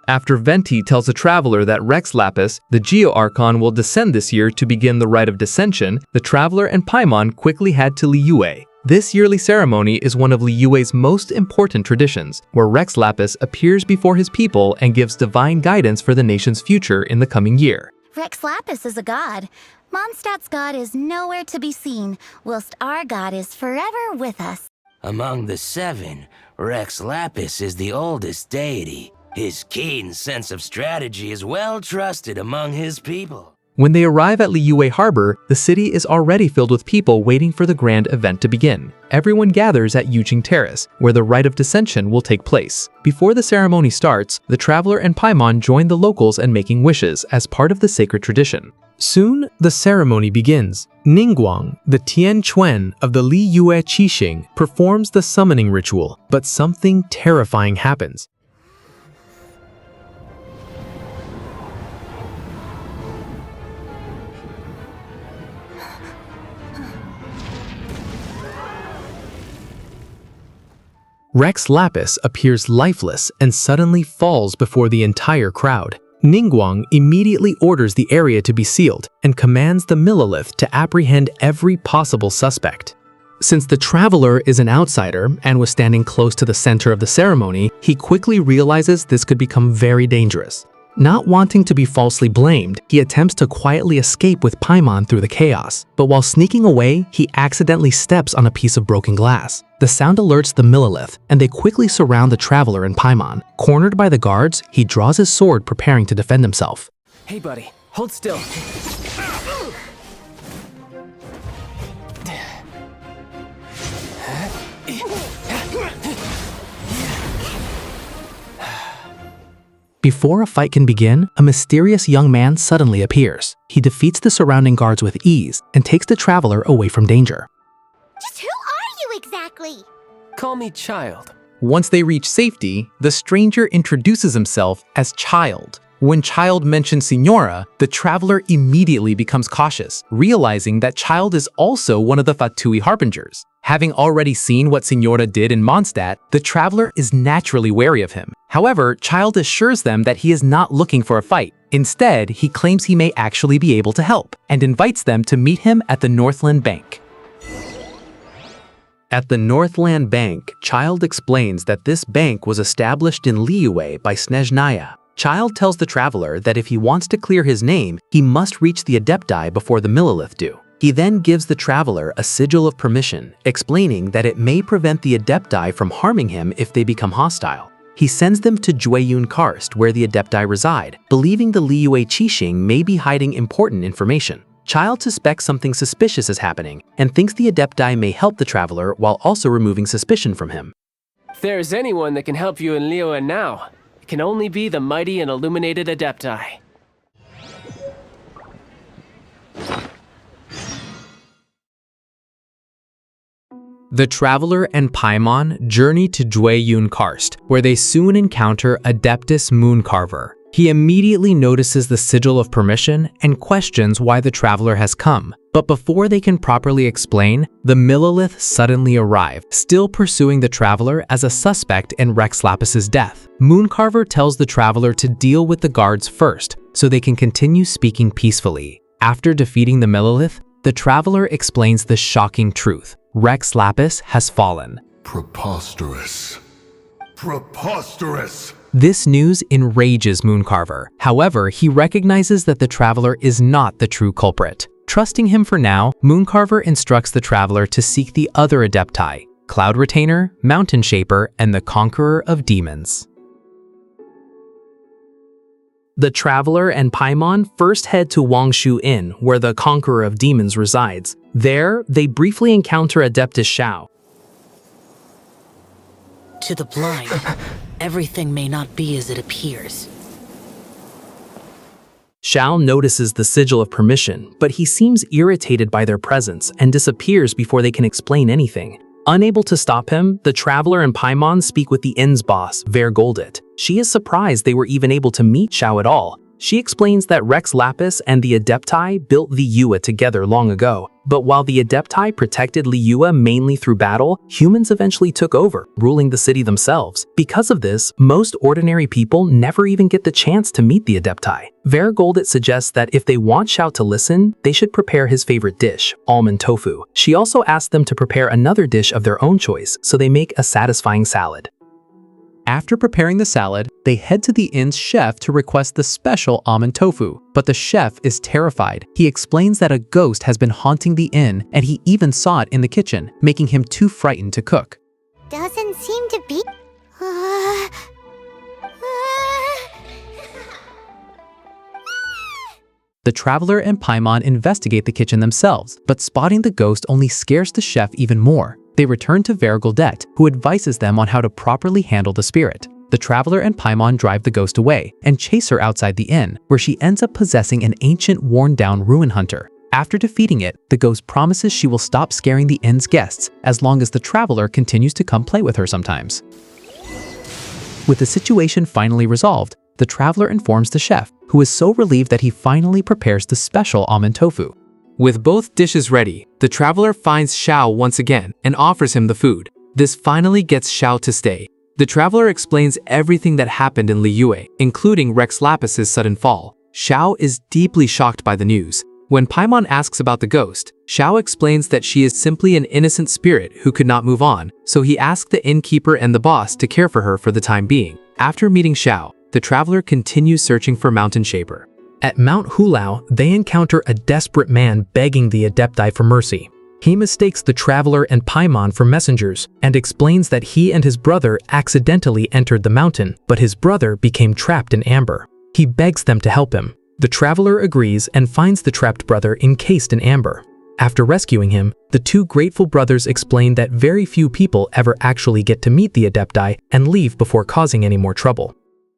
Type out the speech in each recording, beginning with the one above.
After Venti tells the traveler that Rex Lapis, the Geo Archon, will descend this year to begin the Rite of Descension, the traveler and Paimon quickly head to Liyue. This yearly ceremony is one of Liyue's most important traditions, where Rex Lapis appears before his people and gives divine guidance for the nation's future in the coming year. Rex Lapis is a god. Mondstadt's god is nowhere to be seen, whilst our god is forever with us. Among the seven, Rex Lapis is the oldest deity. His keen sense of strategy is well trusted among his people. When they arrive at Liyue Harbor, the city is already filled with people waiting for the grand event to begin. Everyone gathers at Aocang Terrace, where the Rite of Descension will take place. Before the ceremony starts, the traveler and Paimon join the locals in making wishes as part of the sacred tradition. Soon, the ceremony begins. Ningguang, the Tian Chuan of the Liyue Qixing, performs the summoning ritual, but something terrifying happens. Rex Lapis appears lifeless and suddenly falls before the entire crowd. Ningguang immediately orders the area to be sealed and commands the Millelith to apprehend every possible suspect. Since the traveler is an outsider and was standing close to the center of the ceremony, he quickly realizes this could become very dangerous. Not wanting to be falsely blamed, he attempts to quietly escape with Paimon through the chaos, but while sneaking away, he accidentally steps on a piece of broken glass. The sound alerts the Millelith, and they quickly surround the traveler and Paimon. Cornered by the guards, he draws his sword preparing to defend himself. Hey buddy, hold still. Before a fight can begin, a mysterious young man suddenly appears. He defeats the surrounding guards with ease and takes the traveler away from danger. Just who are you exactly? Call me Childe. Once they reach safety, the stranger introduces himself as Childe. When Childe mentions Signora, the traveler immediately becomes cautious, realizing that Childe is also one of the Fatui Harbingers. Having already seen what Signora did in Mondstadt, the traveler is naturally wary of him. However, Childe assures them that he is not looking for a fight. Instead, he claims he may actually be able to help, and invites them to meet him at the Northland Bank. At the Northland Bank, Childe explains that this bank was established in Liyue by Snezhnaya. Childe tells the traveler that if he wants to clear his name, he must reach the Adepti before the Millelith do. He then gives the traveler a sigil of permission, explaining that it may prevent the Adepti from harming him if they become hostile. He sends them to Jueyun Karst, where the Adepti reside, believing the Liyue Qixing may be hiding important information. Childe suspects something suspicious is happening, and thinks the Adepti may help the traveler while also removing suspicion from him. If there's anyone that can help you in Liyue now, it can only be the mighty and illuminated Adepti. The traveler and Paimon journey to Jueyun Karst, where they soon encounter Adeptus Mooncarver. He immediately notices the sigil of permission and questions why the traveler has come. But before they can properly explain, the Millelith suddenly arrive, still pursuing the traveler as a suspect in Rex Lapis's death. Mooncarver tells the traveler to deal with the guards first, so they can continue speaking peacefully. After defeating the Millelith, the traveler explains the shocking truth. Rex Lapis has fallen. Preposterous. Preposterous! This news enrages Mooncarver. However, he recognizes that the traveler is not the true culprit. Trusting him for now, Mooncarver instructs the traveler to seek the other Adepti, Cloud Retainer, Mountain Shaper, and the Conqueror of Demons. The traveler and Paimon first head to Wangshu Inn, where the Conqueror of Demons resides. There, they briefly encounter Adeptus Xiao. To the blind, everything may not be as it appears. Xiao notices the sigil of permission, but he seems irritated by their presence and disappears before they can explain anything. Unable to stop him, the traveler and Paimon speak with the inn's boss, Vergoldit. She is surprised they were even able to meet Xiao at all. She explains that Rex Lapis and the Adepti built Liyue together long ago, but while the Adepti protected Liyue mainly through battle, humans eventually took over, ruling the city themselves. Because of this, most ordinary people never even get the chance to meet the Adepti. Varigold suggests that if they want Xiao to listen, they should prepare his favorite dish, almond tofu. She also asks them to prepare another dish of their own choice, so they make a satisfying salad. After preparing the salad, they head to the inn's chef to request the special almond tofu. But the chef is terrified. He explains that a ghost has been haunting the inn, and he even saw it in the kitchen, making him too frightened to cook. Doesn't seem to be... The traveler and Paimon investigate the kitchen themselves, but spotting the ghost only scares the chef even more. They return to Varigold, who advises them on how to properly handle the spirit. The traveler and Paimon drive the ghost away and chase her outside the inn, where she ends up possessing an ancient, worn-down ruin hunter. After defeating it, the ghost promises she will stop scaring the inn's guests as long as the traveler continues to come play with her sometimes. With the situation finally resolved, the traveler informs the chef, who is so relieved that he finally prepares the special almond tofu. With both dishes ready, the traveler finds Xiao once again and offers him the food. This finally gets Xiao to stay. The traveler explains everything that happened in Liyue, including Rex Lapis's sudden fall. Xiao is deeply shocked by the news. When Paimon asks about the ghost, Xiao explains that she is simply an innocent spirit who could not move on, so he asked the innkeeper and the boss to care for her for the time being. After meeting Xiao, the traveler continues searching for Mountain Shaper. At Mount Hulao, they encounter a desperate man begging the Adepti for mercy. He mistakes the traveler and Paimon for messengers and explains that he and his brother accidentally entered the mountain, but his brother became trapped in amber. He begs them to help him. The traveler agrees and finds the trapped brother encased in amber. After rescuing him, the two grateful brothers explain that very few people ever actually get to meet the Adepti and leave before causing any more trouble.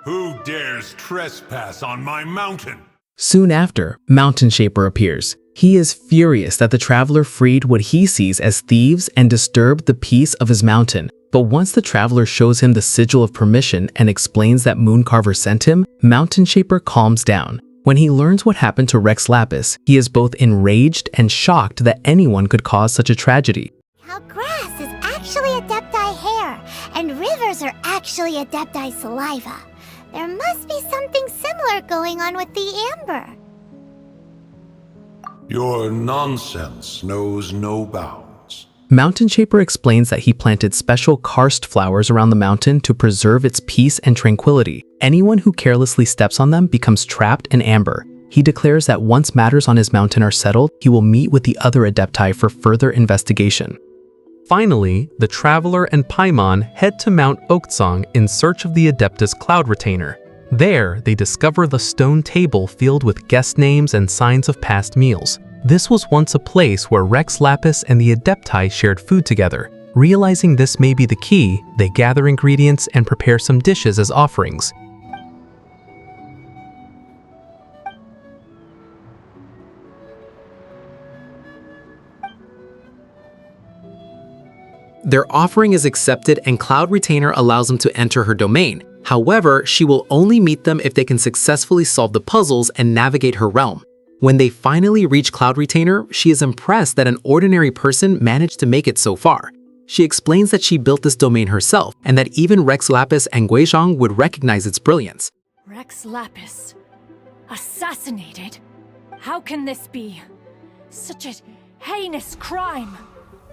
Who dares trespass on my mountain? Soon after, Mountain Shaper appears. He is furious that the traveler freed what he sees as thieves and disturbed the peace of his mountain. But once the traveler shows him the sigil of permission and explains that Mooncarver sent him, Mountain Shaper calms down. When he learns what happened to Rex Lapis, he is both enraged and shocked that anyone could cause such a tragedy. How grass is actually Adepti hair, and rivers are actually Adepti saliva. There must be something similar going on with the amber. Your nonsense knows no bounds. Mountain Shaper explains that he planted special karst flowers around the mountain to preserve its peace and tranquility. Anyone who carelessly steps on them becomes trapped in amber. He declares that once matters on his mountain are settled, he will meet with the other Adepti for further investigation. Finally, the traveler and Paimon head to Mount Aocang in search of the Adeptus cloud retainer. There, they discover the stone table filled with guest names and signs of past meals. This was once a place where Rex Lapis and the Adepti shared food together. Realizing this may be the key, they gather ingredients and prepare some dishes as offerings. Their offering is accepted and Cloud Retainer allows them to enter her domain. However, she will only meet them if they can successfully solve the puzzles and navigate her realm. When they finally reach Cloud Retainer, she is impressed that an ordinary person managed to make it so far. She explains that she built this domain herself and that even Rex Lapis and Guizhong would recognize its brilliance. Rex Lapis? Assassinated? How can this be? Such a heinous crime!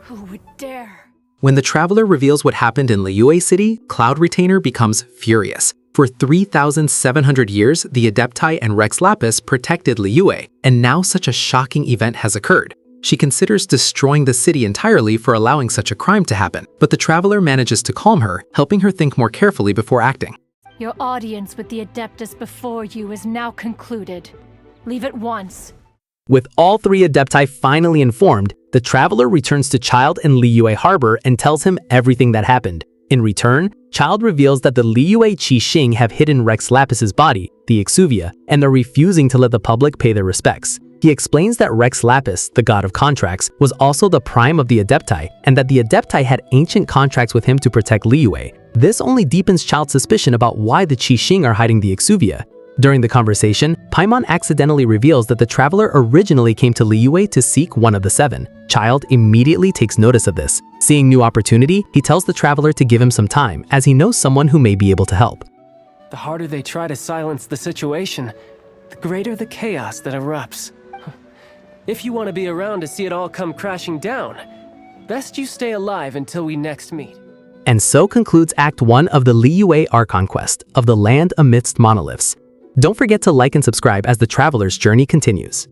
Who would dare? When the traveler reveals what happened in Liyue City, Cloud Retainer becomes furious. For 3,700 years, the Adepti and Rex Lapis protected Liyue, and now such a shocking event has occurred. She considers destroying the city entirely for allowing such a crime to happen, but the traveler manages to calm her, helping her think more carefully before acting. Your audience with the Adeptus before you is now concluded. Leave at once. With all three Adepti finally informed, the traveler returns to Childe in Liyue Harbor and tells him everything that happened. In return, Childe reveals that the Liyue Qixing have hidden Rex Lapis's body, the Exuvia, and they're refusing to let the public pay their respects. He explains that Rex Lapis, the god of contracts, was also the prime of the Adepti, and that the Adepti had ancient contracts with him to protect Liyue. This only deepens Childe's suspicion about why the Qixing are hiding the Exuvia. During the conversation, Paimon accidentally reveals that the traveler originally came to Liyue to seek one of the 7. Childe immediately takes notice of this. Seeing new opportunity, he tells the traveler to give him some time, as he knows someone who may be able to help. The harder they try to silence the situation, the greater the chaos that erupts. If you want to be around to see it all come crashing down, best you stay alive until we next meet. And so concludes Act 1 of the Liyue Archon Quest of the Land Amidst Monoliths. Don't forget to like and subscribe as the traveler's journey continues.